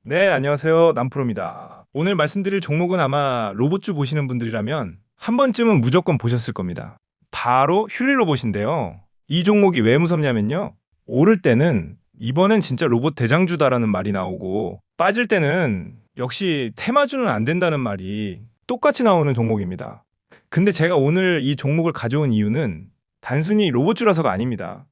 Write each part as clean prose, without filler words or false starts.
네, 안녕하세요. 남프로입니다. 오늘 말씀드릴 종목은 아마 로봇주 보시는 분들이라면 한 번쯤은 무조건 보셨을 겁니다. 바로 휴리 로봇인데요. 이 종목이 왜 무섭냐면요. 오를 때는 이번엔 진짜 로봇 대장주다라는 말이 나오고 빠질 때는 역시 테마주는 안 된다는 말이 똑같이 나오는 종목입니다. 근데 제가 오늘 이 종목을 가져온 이유는 단순히 로봇주라서가 아닙니다.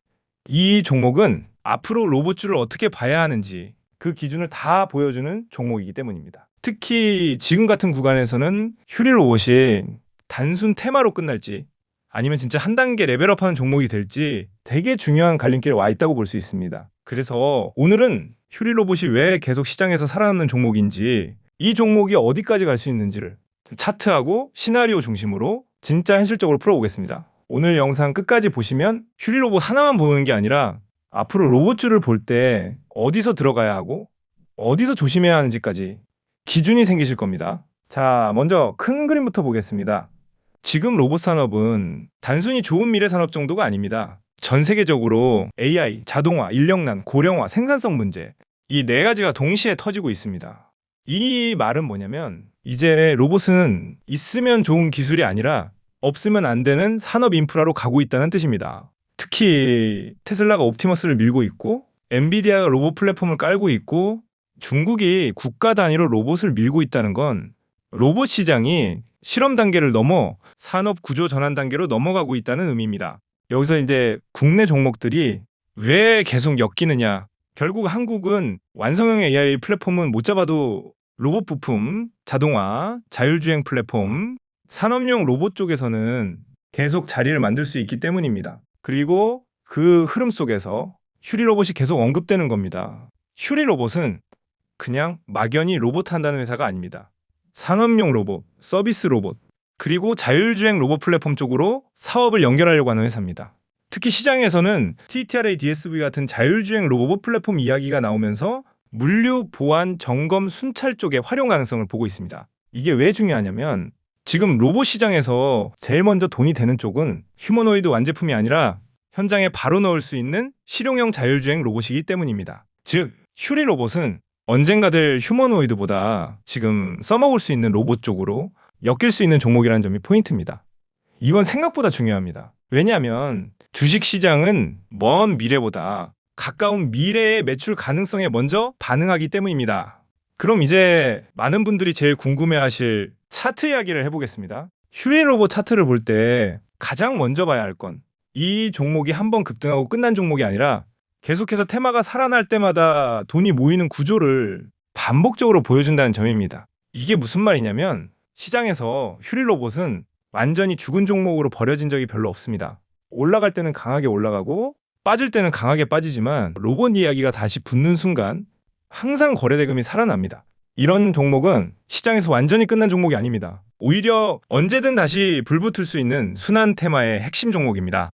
이 종목은 앞으로 로봇주를 어떻게 봐야 하는지 그 기준을 다 보여주는 종목이기 때문입니다. 특히 지금 같은 구간에서는 휴리 로봇이 단순 테마로 끝날지 아니면 진짜 한 단계 레벨업하는 종목이 될지 되게 중요한 갈림길에 와 있다고 볼 수 있습니다. 그래서 오늘은 휴리 로봇이 왜 계속 시장에서 살아남는 종목인지, 이 종목이 어디까지 갈 수 있는지를 차트하고 시나리오 중심으로 진짜 현실적으로 풀어보겠습니다. 오늘 영상 끝까지 보시면 휴리 로봇 하나만 보는 게 아니라 앞으로 로봇주를 볼 때 어디서 들어가야 하고 어디서 조심해야 하는지까지 기준이 생기실 겁니다. 자, 먼저 큰 그림부터 보겠습니다. 지금 로봇 산업은 단순히 좋은 미래 산업 정도가 아닙니다. 전 세계적으로 AI, 자동화, 인력난, 고령화, 생산성 문제, 이 네 가지가 동시에 터지고 있습니다. 이 말은 뭐냐면 이제 로봇은 있으면 좋은 기술이 아니라 없으면 안 되는 산업 인프라로 가고 있다는 뜻입니다. 특히 테슬라가 옵티머스를 밀고 있고 엔비디아가 로봇 플랫폼을 깔고 있고 중국이 국가 단위로 로봇을 밀고 있다는 건 로봇 시장이 실험 단계를 넘어 산업 구조 전환 단계로 넘어가고 있다는 의미입니다. 여기서 이제 국내 종목들이 왜 계속 엮이느냐. 결국 한국은 완성형 AI 플랫폼은 못 잡아도 로봇 부품, 자동화, 자율주행 플랫폼, 산업용 로봇 쪽에서는 계속 자리를 만들 수 있기 때문입니다. 그리고 그 흐름 속에서 휴리 로봇이 계속 언급되는 겁니다. 휴리 로봇은 그냥 막연히 로봇 한다는 회사가 아닙니다. 산업용 로봇, 서비스 로봇, 그리고 자율주행 로봇 플랫폼 쪽으로 사업을 연결하려고 하는 회사입니다. 특히 시장에서는 TTRA, DSV 같은 자율주행 로봇 플랫폼 이야기가 나오면서 물류, 보안, 점검, 순찰 쪽에 활용 가능성을 보고 있습니다. 이게 왜 중요하냐면 지금 로봇 시장에서 제일 먼저 돈이 되는 쪽은 휴머노이드 완제품이 아니라 현장에 바로 넣을 수 있는 실용형 자율주행 로봇이기 때문입니다. 즉, 휴리 로봇은 언젠가 될 휴머노이드보다 지금 써먹을 수 있는 로봇 쪽으로 엮일 수 있는 종목이라는 점이 포인트입니다. 이건 생각보다 중요합니다. 왜냐하면 주식 시장은 먼 미래보다 가까운 미래의 매출 가능성에 먼저 반응하기 때문입니다. 그럼 이제 많은 분들이 제일 궁금해하실 차트 이야기를 해보겠습니다. 휴리 로봇 차트를 볼 때 가장 먼저 봐야 할 건 이 종목이 한번 급등하고 끝난 종목이 아니라 계속해서 테마가 살아날 때마다 돈이 모이는 구조를 반복적으로 보여준다는 점입니다. 이게 무슨 말이냐면 시장에서 휴리 로봇은 완전히 죽은 종목으로 버려진 적이 별로 없습니다. 올라갈 때는 강하게 올라가고 빠질 때는 강하게 빠지지만 로봇 이야기가 다시 붙는 순간 항상 거래대금이 살아납니다. 이런 종목은 시장에서 완전히 끝난 종목이 아닙니다. 오히려 언제든 다시 불붙을 수 있는 순환 테마의 핵심 종목입니다.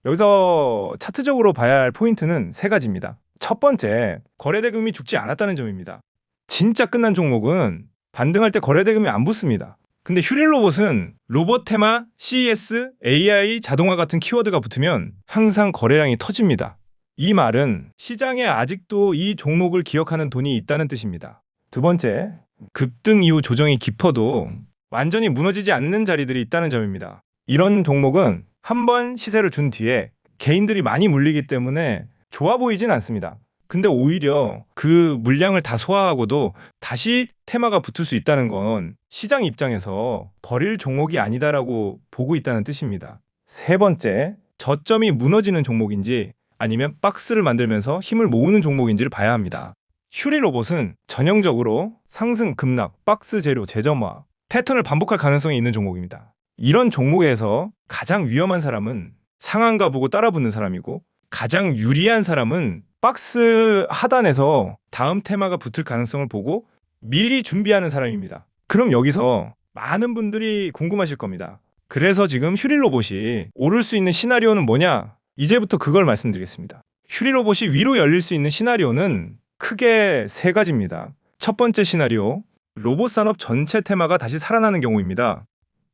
여기서 차트적으로 봐야 할 포인트는 세 가지입니다. 첫 번째, 거래대금이 죽지 않았다는 점입니다. 진짜 끝난 종목은 반등할 때 거래대금이 안 붙습니다. 근데 휴리 로봇은 로봇 테마, CES, AI, 자동화 같은 키워드가 붙으면 항상 거래량이 터집니다. 이 말은 시장에 아직도 이 종목을 기억하는 돈이 있다는 뜻입니다. 두 번째, 급등 이후 조정이 깊어도 완전히 무너지지 않는 자리들이 있다는 점입니다. 이런 종목은 한번 시세를 준 뒤에 개인들이 많이 물리기 때문에 좋아 보이진 않습니다. 근데 오히려 그 물량을 다 소화하고도 다시 테마가 붙을 수 있다는 건 시장 입장에서 버릴 종목이 아니다라고 보고 있다는 뜻입니다. 세 번째, 저점이 무너지는 종목인지 아니면 박스를 만들면서 힘을 모으는 종목인지를 봐야 합니다. 휴리 로봇은 전형적으로 상승, 급락, 박스 재료, 재점화, 패턴을 반복할 가능성이 있는 종목입니다. 이런 종목에서 가장 위험한 사람은 상한가 보고 따라붙는 사람이고 가장 유리한 사람은 박스 하단에서 다음 테마가 붙을 가능성을 보고 미리 준비하는 사람입니다. 그럼 여기서 많은 분들이 궁금하실 겁니다. 그래서 지금 휴리 로봇이 오를 수 있는 시나리오는 뭐냐? 이제부터 그걸 말씀드리겠습니다. 휴리 로봇이 위로 열릴 수 있는 시나리오는 크게 세 가지입니다. 첫 번째 시나리오, 로봇 산업 전체 테마가 다시 살아나는 경우입니다.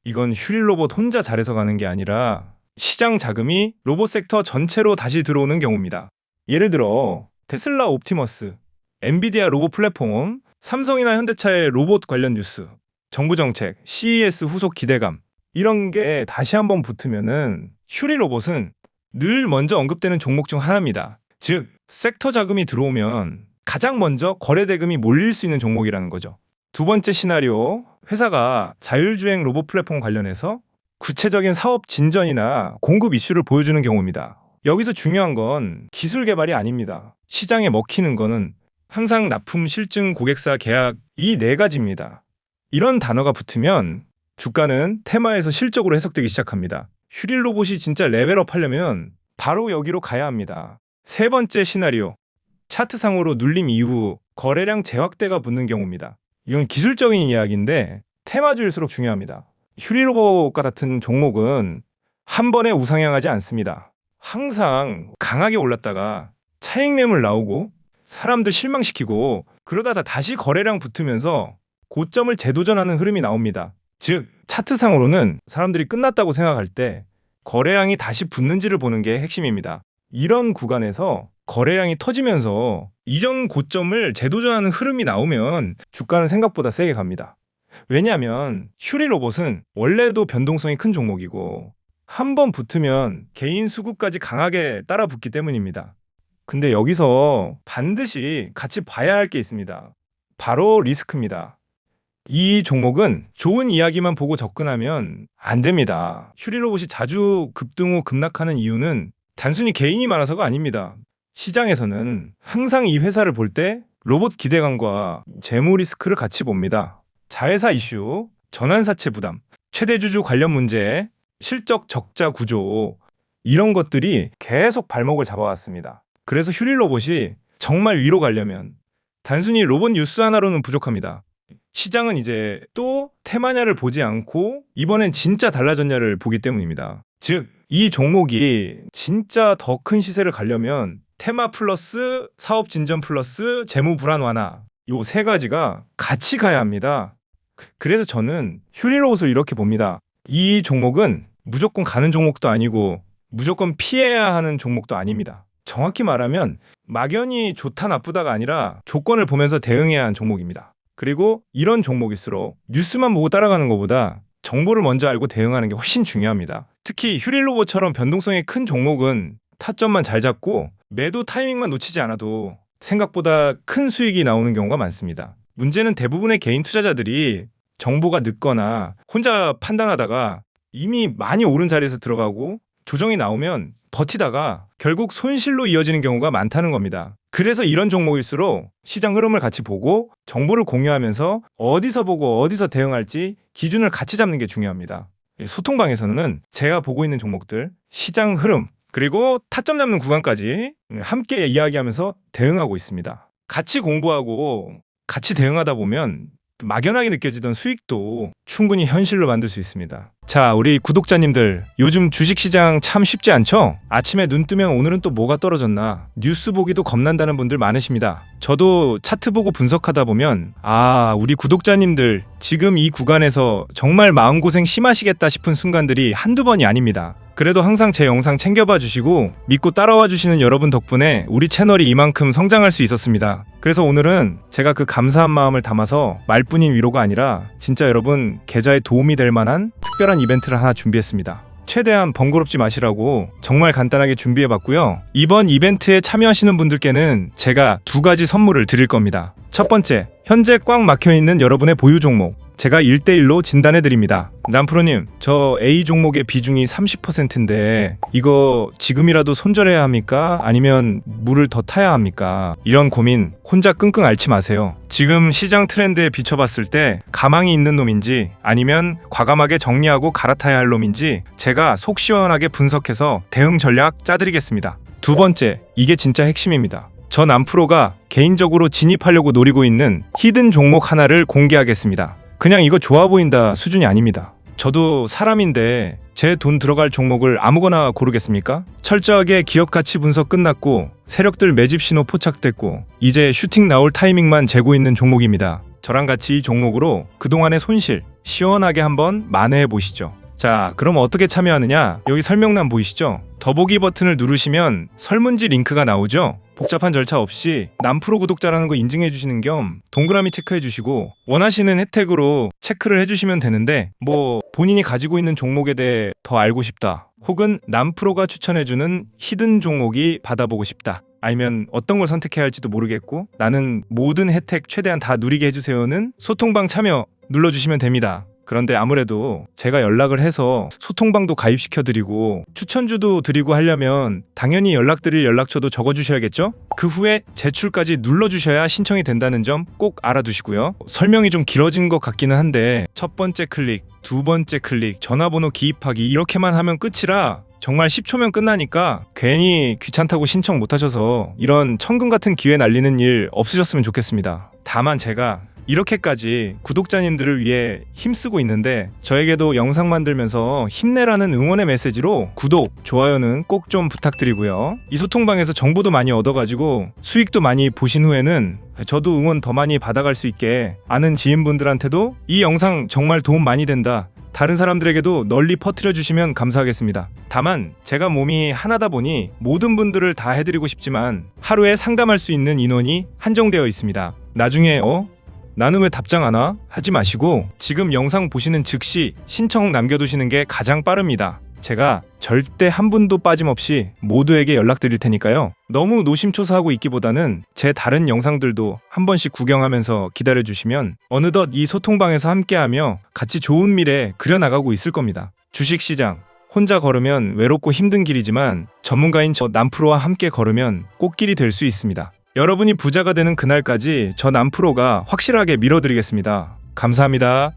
이건 휴리 로봇 혼자 잘해서 가는 게 아니라 시장 자금이 로봇 섹터 전체로 다시 들어오는 경우입니다. 예를 들어 테슬라 옵티머스, 엔비디아 로봇 플랫폼, 삼성이나 현대차의 로봇 관련 뉴스, 정부 정책, CES 후속 기대감 이런 게 다시 한번 붙으면은 휴리 로봇은 늘 먼저 언급되는 종목 중 하나입니다. 즉, 섹터 자금이 들어오면 가장 먼저 거래 대금이 몰릴 수 있는 종목이라는 거죠. 두 번째 시나리오, 회사가 자율주행 로봇 플랫폼 관련해서 구체적인 사업 진전이나 공급 이슈를 보여주는 경우입니다. 여기서 중요한 건 기술 개발이 아닙니다. 시장에 먹히는 거는 항상 납품, 실증, 고객사, 계약 이 네 가지입니다. 이런 단어가 붙으면 주가는 테마에서 실적으로 해석되기 시작합니다. 휴리 로봇이 진짜 레벨업 하려면 바로 여기로 가야 합니다. 세 번째 시나리오, 차트상으로 눌림 이후 거래량 재확대가 붙는 경우입니다. 이건 기술적인 이야기인데 테마주일수록 중요합니다. 휴리 로봇과 같은 종목은 한 번에 우상향하지 않습니다. 항상 강하게 올랐다가 차익 매물 나오고 사람들 실망시키고 그러다 다시 거래량 붙으면서 고점을 재도전하는 흐름이 나옵니다. 즉, 차트상으로는 사람들이 끝났다고 생각할 때 거래량이 다시 붙는지를 보는 게 핵심입니다. 이런 구간에서 거래량이 터지면서 이전 고점을 재도전하는 흐름이 나오면 주가는 생각보다 세게 갑니다. 왜냐하면 휴리 로봇은 원래도 변동성이 큰 종목이고 한 번 붙으면 개인 수급까지 강하게 따라 붙기 때문입니다. 근데 여기서 반드시 같이 봐야 할 게 있습니다. 바로 리스크입니다. 이 종목은 좋은 이야기만 보고 접근하면 안 됩니다. 휴리 로봇이 자주 급등 후 급락하는 이유는 단순히 개인이 많아서가 아닙니다. 시장에서는 항상 이 회사를 볼 때 로봇 기대감과 재무 리스크를 같이 봅니다. 자회사 이슈, 전환사채 부담, 최대 주주 관련 문제, 실적 적자 구조 이런 것들이 계속 발목을 잡아왔습니다. 그래서 휴리 로봇이 정말 위로 가려면 단순히 로봇 뉴스 하나로는 부족합니다. 시장은 이제 또 테마냐를 보지 않고 이번엔 진짜 달라졌냐를 보기 때문입니다. 즉, 이 종목이 진짜 더 큰 시세를 가려면 테마 플러스 사업 진전 플러스 재무 불안 완화 요 세 가지가 같이 가야 합니다. 그래서 저는 휴리 로봇을 이렇게 봅니다. 이 종목은 무조건 가는 종목도 아니고 무조건 피해야 하는 종목도 아닙니다. 정확히 말하면 막연히 좋다 나쁘다가 아니라 조건을 보면서 대응해야 하는 종목입니다. 그리고 이런 종목일수록 뉴스만 보고 따라가는 것보다 정보를 먼저 알고 대응하는 게 훨씬 중요합니다. 특히 휴리 로봇처럼 변동성이 큰 종목은 타점만 잘 잡고 매도 타이밍만 놓치지 않아도 생각보다 큰 수익이 나오는 경우가 많습니다. 문제는 대부분의 개인 투자자들이 정보가 늦거나 혼자 판단하다가 이미 많이 오른 자리에서 들어가고 조정이 나오면 버티다가 결국 손실로 이어지는 경우가 많다는 겁니다. 그래서 이런 종목일수록 시장 흐름을 같이 보고 정보를 공유하면서 어디서 보고 어디서 대응할지 기준을 같이 잡는 게 중요합니다. 소통방에서는 제가 보고 있는 종목들, 시장 흐름, 그리고 타점 잡는 구간까지 함께 이야기하면서 대응하고 있습니다. 같이 공부하고 같이 대응하다 보면 막연하게 느껴지던 수익도 충분히 현실로 만들 수 있습니다. 자, 우리 구독자님들, 요즘 주식시장 참 쉽지 않죠? 아침에 눈 뜨면 오늘은 또 뭐가 떨어졌나 뉴스 보기도 겁난다는 분들 많으십니다. 저도 차트 보고 분석하다 보면 우리 구독자님들 지금 이 구간에서 정말 마음고생 심하시겠다 싶은 순간들이 한두 번이 아닙니다. 그래도 항상 제 영상 챙겨봐 주시고 믿고 따라와 주시는 여러분 덕분에 우리 채널이 이만큼 성장할 수 있었습니다. 그래서 오늘은 제가 그 감사한 마음을 담아서 말뿐인 위로가 아니라 진짜 여러분 계좌에 도움이 될 만한 특별한 이벤트를 하나 준비했습니다. 최대한 번거롭지 마시라고 정말 간단하게 준비해봤고요. 이번 이벤트에 참여하시는 분들께는 제가 2가지 선물을 드릴 겁니다. 첫 번째, 현재 꽉 막혀있는 여러분의 보유 종목 제가 1대1로 진단해드립니다. 남프로님, 저 A 종목의 비중이 30%인데 이거 지금이라도 손절해야 합니까? 아니면 물을 더 타야 합니까? 이런 고민 혼자 끙끙 앓지 마세요. 지금 시장 트렌드에 비춰봤을 때 가망이 있는 놈인지 아니면 과감하게 정리하고 갈아타야 할 놈인지 제가 속 시원하게 분석해서 대응 전략 짜드리겠습니다. 두 번째, 이게 진짜 핵심입니다. 저 남프로가 개인적으로 진입하려고 노리고 있는 히든 종목 하나를 공개하겠습니다. 그냥 이거 좋아 보인다 수준이 아닙니다. 저도 사람인데 제 돈 들어갈 종목을 아무거나 고르겠습니까? 철저하게 기업 가치 분석 끝났고 세력들 매집 신호 포착됐고 이제 슈팅 나올 타이밍만 재고 있는 종목입니다. 저랑 같이 이 종목으로 그동안의 손실 시원하게 한번 만회해 보시죠. 자, 그럼 어떻게 참여하느냐? 여기 설명란 보이시죠? 더보기 버튼을 누르시면 설문지 링크가 나오죠? 복잡한 절차 없이 남프로 구독자라는 거 인증해 주시는 겸 동그라미 체크해 주시고 원하시는 혜택으로 체크를 해 주시면 되는데, 뭐 본인이 가지고 있는 종목에 대해 더 알고 싶다, 혹은 남프로가 추천해주는 히든 종목이 받아보고 싶다, 아니면 어떤 걸 선택해야 할지도 모르겠고 나는 모든 혜택 최대한 다 누리게 해주세요는 소통방 참여 눌러주시면 됩니다. 그런데 아무래도 제가 연락을 해서 소통방도 가입시켜드리고 추천주도 드리고 하려면 당연히 연락드릴 연락처도 적어주셔야겠죠? 그 후에 제출까지 눌러주셔야 신청이 된다는 점 꼭 알아두시고요. 설명이 좀 길어진 것 같기는 한데 첫 번째 클릭, 두 번째 클릭, 전화번호 기입하기 이렇게만 하면 끝이라 정말 10초면 끝나니까 괜히 귀찮다고 신청 못하셔서 이런 천금 같은 기회 날리는 일 없으셨으면 좋겠습니다. 다만 제가 이렇게까지 구독자님들을 위해 힘쓰고 있는데 저에게도 영상 만들면서 힘내라는 응원의 메시지로 구독, 좋아요는 꼭 좀 부탁드리고요. 이 소통방에서 정보도 많이 얻어가지고 수익도 많이 보신 후에는 저도 응원 더 많이 받아갈 수 있게 아는 지인분들한테도 이 영상 정말 도움 많이 된다, 다른 사람들에게도 널리 퍼뜨려 주시면 감사하겠습니다. 다만 제가 몸이 하나다 보니 모든 분들을 다 해드리고 싶지만 하루에 상담할 수 있는 인원이 한정되어 있습니다. 나중에 나는 왜 답장 안 와? 하지 마시고 지금 영상 보시는 즉시 신청 남겨두시는 게 가장 빠릅니다. 제가 절대 한 분도 빠짐없이 모두에게 연락드릴 테니까요. 너무 노심초사하고 있기보다는 제 다른 영상들도 한 번씩 구경하면서 기다려주시면 어느덧 이 소통방에서 함께하며 같이 좋은 미래 그려나가고 있을 겁니다. 주식시장 혼자 걸으면 외롭고 힘든 길이지만 전문가인 저 남프로와 함께 걸으면 꽃길이 될 수 있습니다. 여러분이 부자가 되는 그날까지 저 남프로가 확실하게 밀어드리겠습니다. 감사합니다.